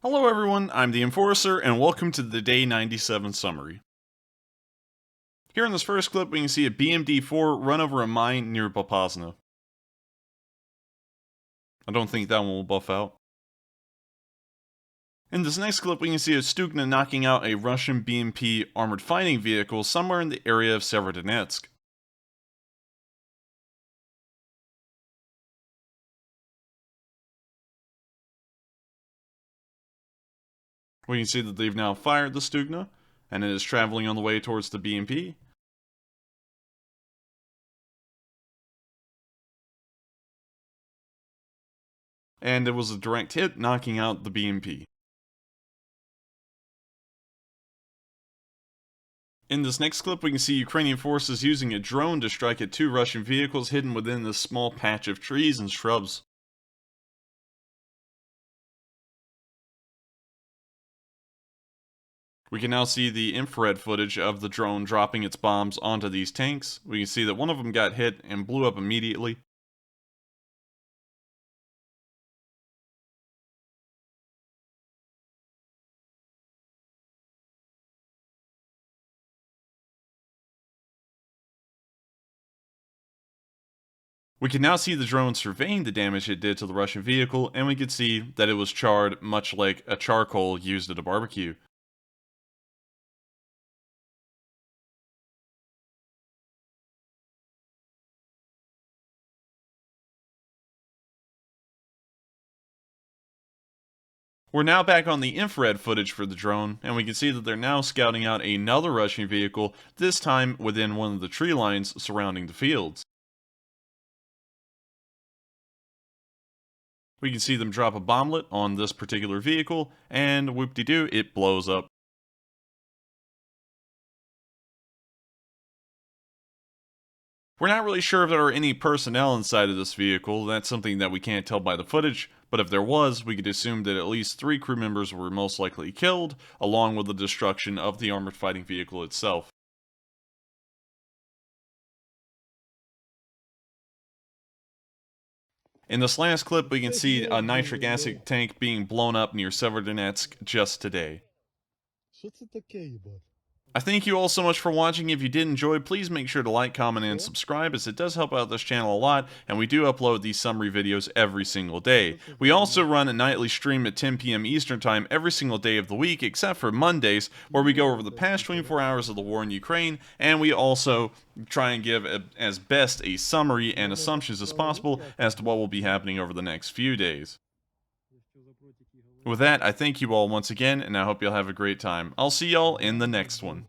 Hello everyone, I'm the Enforcer, and welcome to the Day 97 summary. Here in this first clip, we can see a BMD-4 run over a mine near Popasna. I don't think that one will buff out. In this next clip, we can see a Stugna knocking out a Russian BMP armored fighting vehicle somewhere in the area of Severodonetsk. We can see that they've now fired the Stugna, and it is traveling on the way towards the BMP. And it was a direct hit, knocking out the BMP. In this next clip, we can see Ukrainian forces using a drone to strike at two Russian vehicles hidden within this small patch of trees and shrubs. We can now see the infrared footage of the drone dropping its bombs onto these tanks. We can see that one of them got hit and blew up immediately. We can now see the drone surveying the damage it did to the Russian vehicle, and we can see that it was charred much like a charcoal used at a barbecue. We're now back on the infrared footage for the drone, and we can see that they're now scouting out another Russian vehicle, this time within one of the tree lines surrounding the fields. We can see them drop a bomblet on this particular vehicle, and whoop-de-doo, it blows up. We're not really sure if there are any personnel inside of this vehicle. That's something that we can't tell by the footage, but if there was, we could assume that at least 3 crew members were most likely killed, along with the destruction of the armored fighting vehicle itself. In this last clip, we can see a nitric acid tank being blown up near Severodonetsk just today. I thank you all so much for watching. If you did enjoy, please make sure to like, comment, and subscribe, as it does help out this channel a lot, and we do upload these summary videos every single day. We also run a nightly stream at 10 PM Eastern Time every single day of the week, except for Mondays, where we go over the past 24 hours of the war in Ukraine, and we also try and give as best a summary and assumptions as possible as to what will be happening over the next few days. With that, I thank you all once again, and I hope you'll have a great time. I'll see y'all in the next one.